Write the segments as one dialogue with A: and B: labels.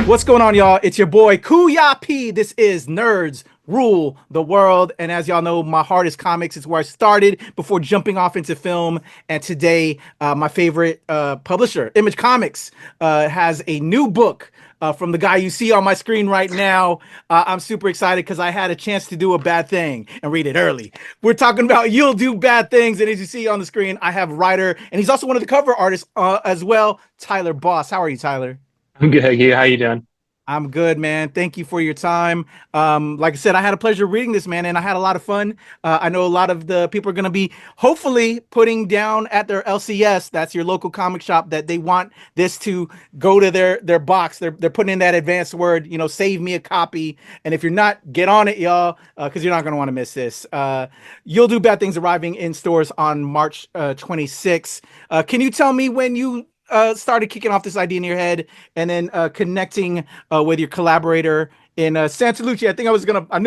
A: What's going on, y'all? It's your boy Kuya P. This is Nerds Rule the World. And as y'all know, my heart is comics. It's where I started before jumping off into film. And today, my favorite publisher, Image Comics, has a new book from the guy you see on my screen right now. I'm super excited because I had a chance to do a bad thing and read it early. We're talking about You'll Do Bad Things. And as you see on the screen, I have writer, and he's also one of the cover artists as well, Tyler Boss. How are you, Tyler?
B: I'm good. How you doing?
A: I'm good, man. Thank you for your time. Like I said, I had a pleasure reading this, man, and I had a lot of fun. I know a lot of the people are going to be hopefully putting down at their LCS, that's your local comic shop, that they want this to go to their box. They're putting in that advanced word, save me a copy. And if you're not, get on it, y'all, because you're not going to want to miss this. You'll Do Bad Things arriving in stores on March 26th. Can you tell me when you started kicking off this idea in your head and then connecting with your collaborator in Santa Lucia? I knew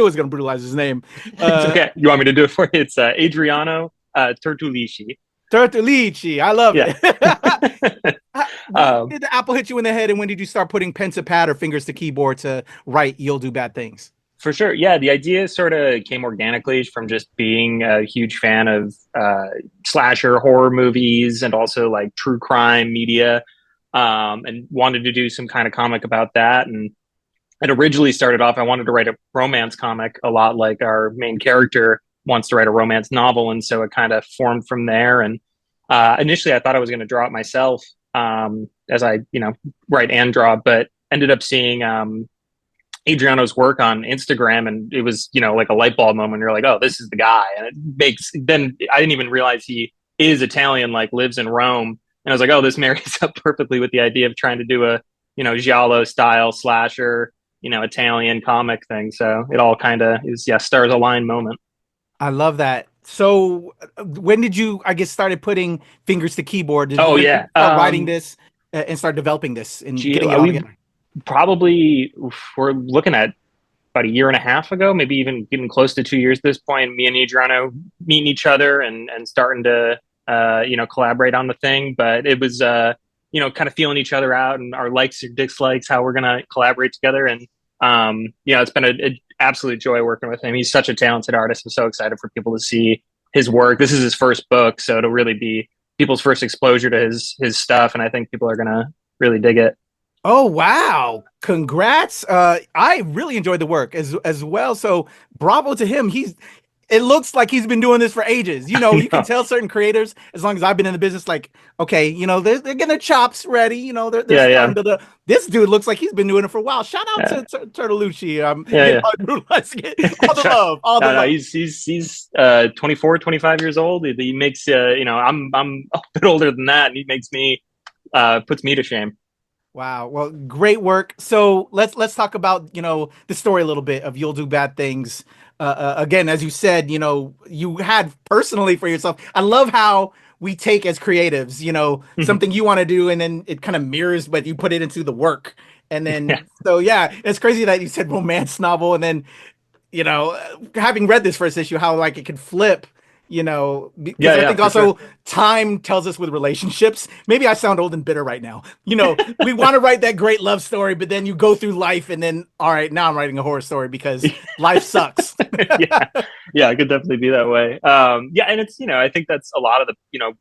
A: I was gonna brutalize his name.
B: It's
A: Uh,
B: okay. You want me to do it for you? It's Adriano Tertulici.
A: Tortolici, I love
B: Yeah.
A: it. When
B: um,
A: did the apple hit you in the head, and when did you start putting pen to pad or fingers to keyboard to write "You'll Do Bad Things"?
B: for sure. Yeah, the idea sort of came organically from just being a huge fan of slasher horror movies and also like true crime media, and wanted to do some kind of comic about that. And it originally started off, I wanted to write a romance comic a lot like our main character wants to write a romance novel. And so it kind of formed from there. And initially, I thought I was going to draw it myself as I, write and draw, but ended up seeing Adriano's work on Instagram. And it was, like a light bulb moment. You're like, oh, this is the guy. And it makes, then I didn't even realize he is Italian, like lives in Rome. And I was like, oh, this marries up perfectly with the idea of trying to do a, giallo style slasher, Italian comic thing. So it all kind of is, yeah, stars align moment.
A: I love that. So, when did you, I guess, started putting fingers to keyboard?
B: Oh
A: When did you
B: yeah.
A: start writing this and start developing this and
B: Gee,
A: getting it all
B: we
A: together?
B: probably we're looking at about a year and a half ago, maybe even getting close to 2 years at this point. Me and Adriano meeting each other and starting to collaborate on the thing. But it was kind of feeling each other out and our likes or dislikes, how we're gonna collaborate together. And it's been an absolute joy working with him. He's such a talented artist. I'm so excited for people to see his work. This is his first book, so it'll really be people's first exposure to his stuff, and I think people are gonna really dig it.
A: Oh wow. Congrats. I really enjoyed the work as well. So bravo to him. It looks like he's been doing this for ages. You can tell certain creators, as long as I've been in the business, like, okay, they're getting their chops ready, they're
B: Yeah,
A: starting
B: yeah,
A: to this dude looks like he's been doing it for a while. Shout out
B: yeah,
A: to Turtlelucci.
B: yeah,
A: Getting
B: yeah.
A: brutalized. All the love, all the
B: No, no,
A: love.
B: he's 24, 25 years old. He makes I'm a bit older than that, and he makes me puts me to shame.
A: Wow. Well, great work. So let's talk about, the story a little bit of You'll Do Bad Things. Again, as you said, you had personally for yourself. I love how we take as creatives, something you want to do and then it kind of mirrors, but you put it into the work. And
B: Yeah,
A: then, so yeah, it's crazy that you said romance novel and then having read this first issue, how like it could flip, because
B: yeah,
A: I
B: yeah,
A: think
B: for sure.
A: also time tells us with relationships. Maybe I sound old and bitter right now. We want to write that great love story, but then you go through life and then, all right, now I'm writing a horror story because life sucks.
B: Yeah, yeah, it could definitely be that way. Yeah, and it's I think that's a lot of the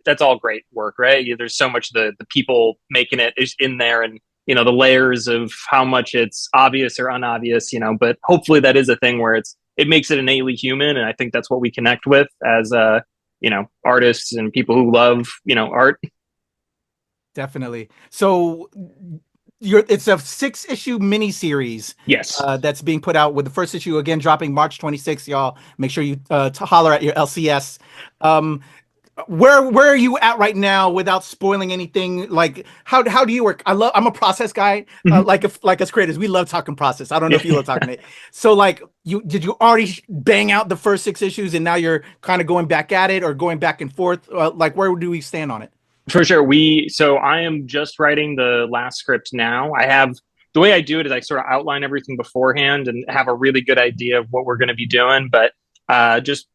B: that's all great work, right? There's so much the people making it is in there, and the layers of how much it's obvious or unobvious, but hopefully that is a thing where it makes it innately human, and I think that's what we connect with as artists and people who love art.
A: Definitely. So it's a 6-issue miniseries
B: Yes.
A: that's being put out with the first issue again dropping March 26th. Y'all make sure you holler at your LCS. Um, where are you at right now without spoiling anything? Like how do you work? I'm a process guy.
B: Mhm.
A: Like us creators, we love talking process. I don't know
B: Yeah.
A: if you love talking it. So like you already bang out the first 6 issues and now you're kind of going back at it or going back and forth? Like where do we stand on it?
B: For sure. So I am just writing the last script now. I have the way I do it is I sort of outline everything beforehand and have a really good idea of what we're going to be doing. But just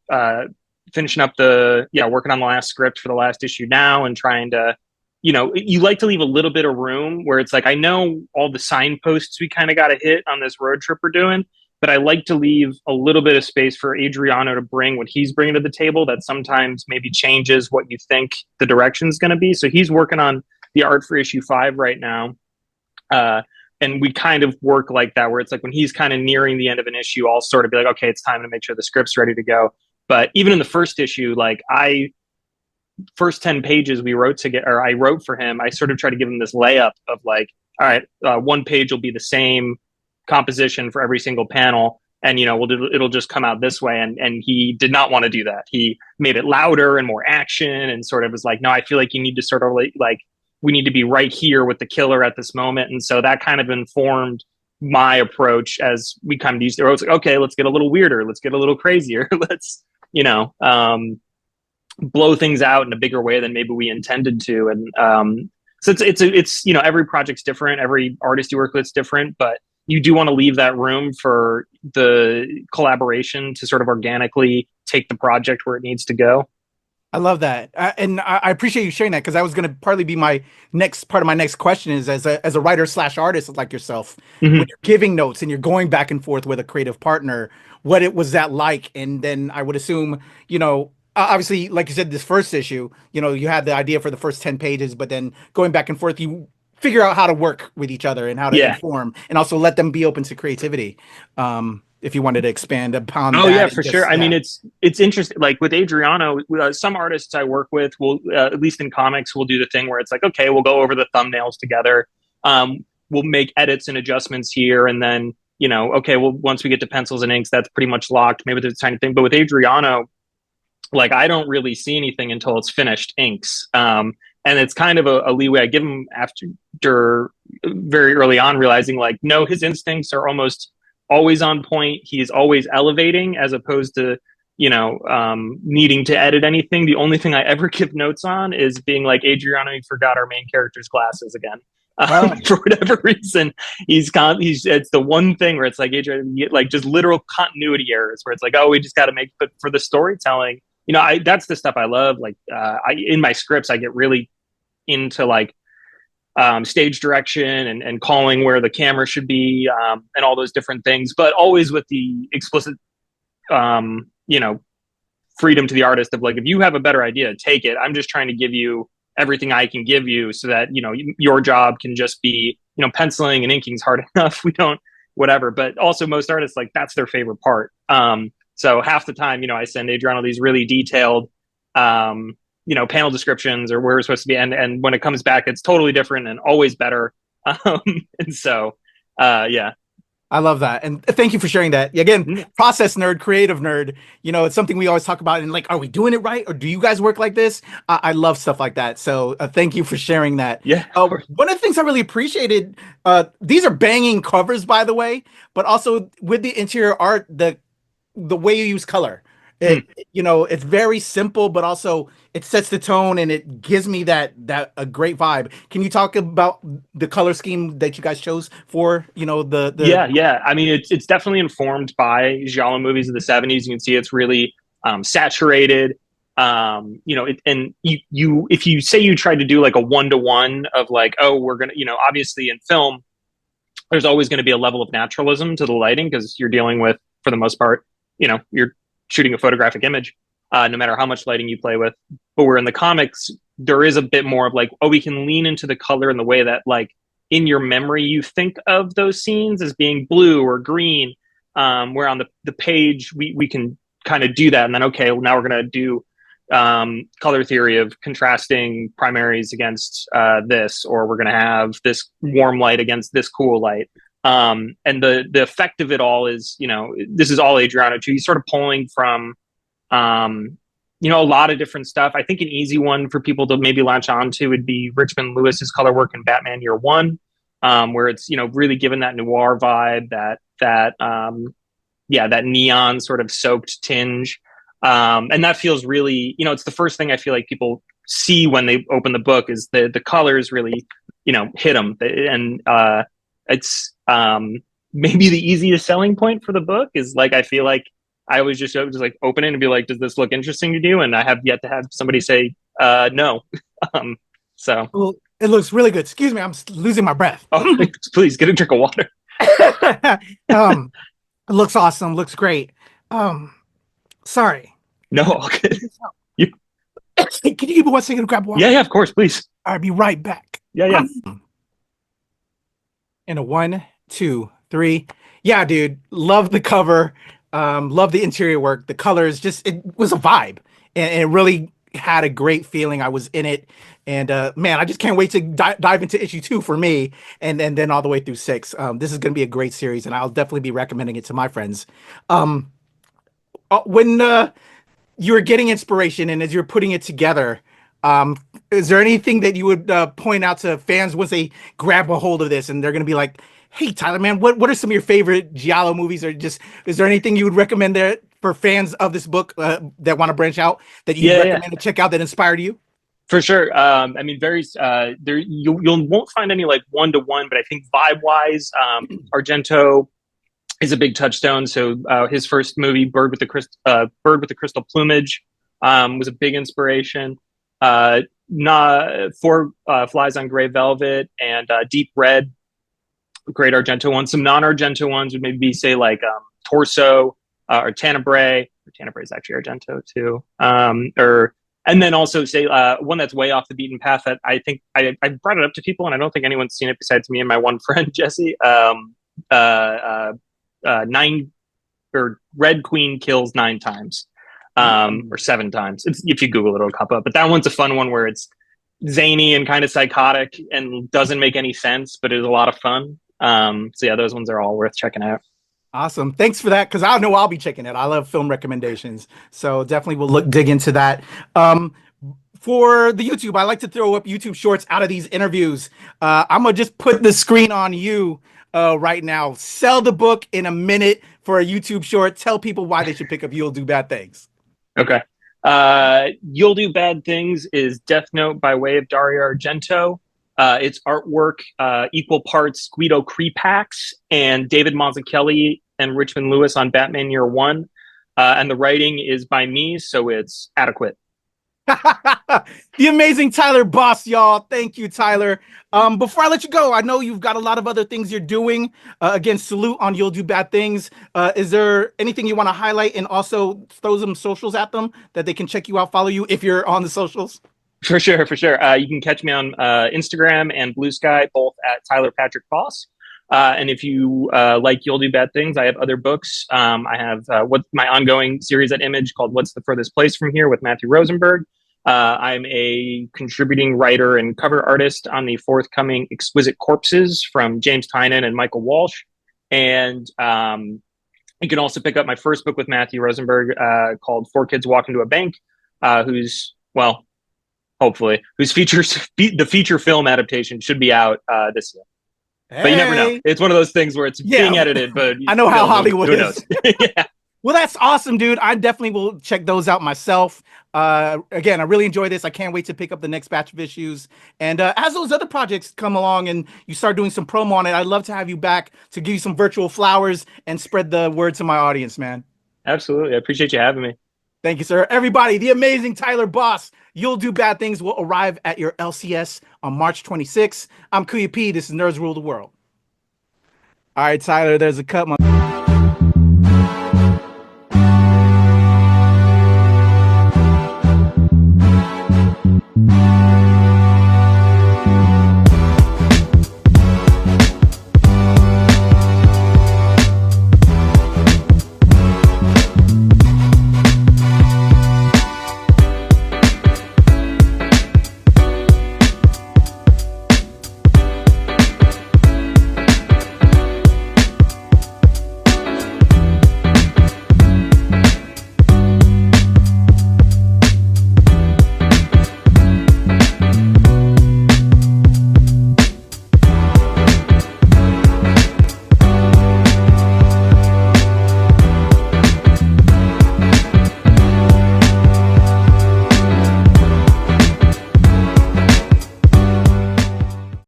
B: finishing up working on the last script for the last issue now and trying to you like to leave a little bit of room where it's like, I know all the signposts we kind of got to hit on this road trip we're doing, but I like to leave a little bit of space for Adriano to bring what he's bringing to the table that sometimes maybe changes what you think the direction is going to be. So he's working on the art for issue 5 right now. Uh, and we kind of work like that, where it's like when he's kind of nearing the end of an issue, I'll sort of be like, okay, it's time to make sure the script's ready to go. But even in the first issue, like first 10 pages we wrote together, or I wrote for him, I sort of try to give him this layup of like, all right, one page will be the same composition for every single panel. And, it'll just come out this way. And he did not want to do that. He made it louder and more action and sort of was like, no, I feel like you need to sort of like, we need to be right here with the killer at this moment. And so that kind of informed my approach as we kind of used it. I was like, okay, let's get a little weirder. Let's get a little crazier. Let's, blow things out in a bigger way than maybe we intended to. And so it's every project's different. Every artist you work with is different, but you do want to leave that room for the collaboration to sort of organically take the project where it needs to go.
A: I love that, and I appreciate you sharing that, because that was going to partly be my next part of my next question is, as a writer slash artist like yourself, when
B: Mm-hmm.
A: you're giving notes and you're going back and forth with a creative partner, what it was that like? And then I would assume, obviously, like you said, this first issue, you had the idea for the first 10 pages, but then going back and forth, you figure out how to work with each other and how to
B: Yeah.
A: inform, and also let them be open to creativity. If you wanted to expand upon
B: Oh
A: that,
B: yeah,
A: and
B: for sure.
A: just,
B: I
A: yeah.
B: mean, it's interesting. Like with Adriano, some artists I work with will, at least in comics, will do the thing where it's like, okay, we'll go over the thumbnails together. We'll make edits and adjustments here, and then okay, well, once we get to pencils and inks, that's pretty much locked. Maybe there's a tiny thing, but with Adriano, like I don't really see anything until it's finished inks. And it's kind of a leeway I give him after very early on, realizing like, no, his instincts are almost always on point. He's always elevating as opposed to, needing to edit anything. The only thing I ever give notes on is being like, Adriano, you forgot our main character's glasses again.
A: Oh,
B: For whatever reason, it's the one thing where it's like, Adrian, like just literal continuity errors where it's like, oh, we just got to make, but for the storytelling, that's the stuff I love. Like, in my scripts, I get really into like stage direction and calling where the camera should be, and all those different things, but always with the explicit, freedom to the artist of like, if you have a better idea, take it. I'm just trying to give you everything I can give you so that, your job can just be, penciling and inking's hard enough. We don't, whatever. But also most artists, like that's their favorite part. So half the time, I send Adriano these really detailed, panel descriptions or where we're supposed to be. And when it comes back, it's totally different and always better. Um, and so, yeah.
A: I love that. And thank you for sharing that. Again,
B: Mm,
A: process nerd, creative nerd, it's something we always talk about. And like, are we doing it right? Or do you guys work like this? I love stuff like that. So thank you for sharing that.
B: yeah, of course.
A: One of the things I really appreciated, these are banging covers, by the way, but also with the interior art, the way you use color.
B: Mm.
A: It's very simple, but also it sets the tone and it gives me that a great vibe. Can you talk about the color scheme that you guys chose for, the
B: Yeah, yeah. I mean, it's definitely informed by giallo movies of the '70s. You can see it's really saturated. And you if you say you tried to do like a 1-to-1 of like, oh, we're gonna, obviously in film, there's always going to be a level of naturalism to the lighting because you're dealing with, for the most part, you're shooting a photographic image, no matter how much lighting you play with. But where in the comics, there is a bit more of like, oh, we can lean into the color in the way that like in your memory you think of those scenes as being blue or green, where on the page we can kind of do that. And then, okay, well, now we're going to do color theory of contrasting primaries against this, or we're going to have this warm light against this cool light. And the effect of it all is, this is all Adriano too. He's sort of pulling from, a lot of different stuff. I think an easy one for people to maybe latch on to would be Richmond Lewis's color work in Batman Year One, where it's, really given that noir vibe, that neon sort of soaked tinge. And that feels really, it's the first thing I feel like people see when they open the book is the colors really, hit them. And it's maybe the easiest selling point for the book is like, I feel like I always just like open it and be like, does this look interesting to you? And I have yet to have somebody say no. So,
A: Well, it looks really good. Excuse me, I'm losing my breath.
B: oh, please get a drink of water.
A: um, it looks awesome. Looks great. Sorry.
B: No,
A: Can
B: okay.
A: you can you give me 1 second to grab water?
B: Yeah, of course, please.
A: I'll be right back.
B: Yeah.
A: In a 1, 2, 3. Yeah, dude. Love the cover. Love the interior work. The colors, just it was a vibe. And it really had a great feeling. I was in it. And man, I just can't wait to dive into issue 2 for me and then all the way through 6. This is gonna be a great series, and I'll definitely be recommending it to my friends. Um, when you were getting inspiration and as you're putting it together, um, is there anything that you would point out to fans once they grab a hold of this and they're going to be like, "Hey, Tyler, man, what are some of your favorite Giallo movies?" Or just is there anything you would recommend there for fans of this book that want to branch out that you recommend to check out that inspired you?
B: For sure. I mean, very there you won't find any like one to one, but I think vibe wise, Argento is a big touchstone. So his first movie, Bird with the Crystal Plumage, was a big inspiration. Four Flies on Gray Velvet and Deep Red, great Argento ones. Some non-Argento ones would maybe be say like Torso or Tenebrae. Tenebrae is actually Argento too. Or and then also say one that's way off the beaten path that I think I brought it up to people and I don't think anyone's seen it besides me and my one friend Jesse. Nine or Red Queen kills 9 times, or 7 times. If you Google it, it'll pop up. But that one's a fun one where it's zany and kind of psychotic and doesn't make any sense, but it's a lot of fun. So yeah, those ones are all worth checking out.
A: Awesome. Thanks for that. Cause I know I'll be checking it. I love film recommendations. So definitely we'll dig into that. For the YouTube, I like to throw up YouTube shorts out of these interviews. I'm gonna just put the screen on you right now. Sell the book in a minute for a YouTube short. Tell people why they should pick up You'll Do Bad Things.
B: Okay. You'll Do Bad Things is Death Note by way of Dario Argento. It's artwork, equal parts Guido Crepax and David Mazzucchelli and Richmond Lewis on Batman Year One. And the writing is by me, so it's adequate.
A: The amazing Tyler Boss, y'all. Thank you, Tyler. Before I let you go, I know you've got a lot of other things you're doing. Again, salute on You'll Do Bad Things. Is there anything you want to highlight and also throw some socials at them that they can check you out, follow you if you're on the socials?
B: For sure. You can catch me on Instagram and Blue Sky, both at Tyler Patrick Boss. And if you like You'll Do Bad Things, I have other books. I have what my ongoing series at Image called What's the Furthest Place from Here with Matthew Rosenberg. I'm a contributing writer and cover artist on the forthcoming Exquisite Corpses from James Tynan and Michael Walsh. And you can also pick up my first book with Matthew Rosenberg called Four Kids Walk Into a Bank, whose the feature film adaptation should be out this year.
A: Hey.
B: But you never know. It's one of those things where it's being edited, but
A: I know how Hollywood
B: who
A: is.
B: Knows? Yeah.
A: Well, that's awesome, dude. I definitely will check those out myself. Again, I really enjoy this. I can't wait to pick up the next batch of issues. And as those other projects come along and you start doing some promo on it, I'd love to have you back to give you some virtual flowers and spread the word to my audience, man.
B: Absolutely. I appreciate you having me.
A: Thank you, sir. Everybody, the amazing Tyler Boss, You'll Do Bad Things will arrive at your LCS on March 26th. I'm Kuya P. This is Nerds Rule the World. All right, Tyler, there's a cut.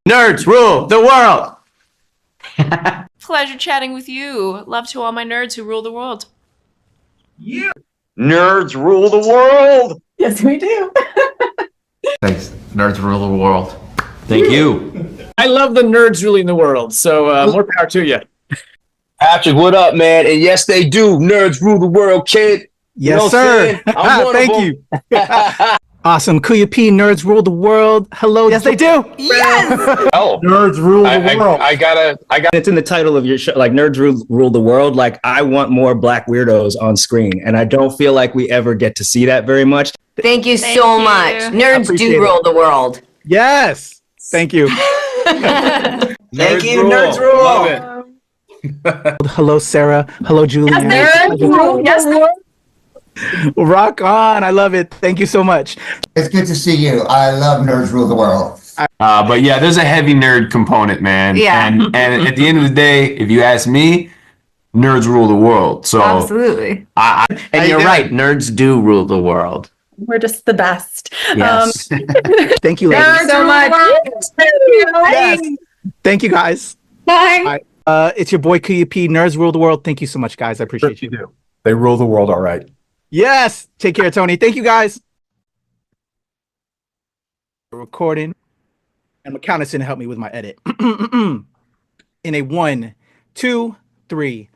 C: Nerds rule the world.
D: Pleasure chatting with you. Love to all my nerds who rule the world.
C: Yeah. Nerds rule the world.
E: Yes, we do.
C: Thanks. Nerds rule the world. Thank you.
E: I love the nerds ruling the world, so more power to you.
F: Patrick, what up, man? And yes, they do. Nerds rule the world, kid.
A: Yes,
F: know what
A: sir.
F: I'm saying? I'm one
A: Thank
F: of
A: you. Awesome. Kuya P, nerds rule the world. Hello.
G: Yes, they do.
D: Yes.
F: Oh,
H: Nerds rule the world.
F: I got.
I: It's in the title of your show, like Nerds Rule the World. Like, I want more Black weirdos on screen, and I don't feel like we ever get to see that very much.
G: Thank you
D: Thank
G: so
D: you.
G: much. Nerds
A: Appreciate
G: do
A: it.
G: rule the world.
A: Yes. Thank you.
I: Thank you, Nerds Rule. Love it.
A: Hello, Sarah. Hello, Julian.
G: Yes,
A: Rock on. I love it. Thank you so much.
J: It's good to see you. I love Nerds Rule the World.
C: But yeah, there's a heavy nerd component, man.
G: Yeah.
C: And at the end of the day, if you ask me, nerds rule the world. So
G: absolutely.
C: and you're right, nerds do rule the world.
K: We're just the best.
C: Yes.
A: Thank you, ladies.
G: Nerds so much.
A: Yes. Thank you, guys.
G: Bye.
A: It's your boy Kuya P. Nerds rule the world. Thank you so much, guys. I appreciate you.
H: do. They rule the world all right.
A: Yes. Take care, Tony. Thank you, guys. Recording. And McCown's to help me with my edit. In a 1, 2, 3.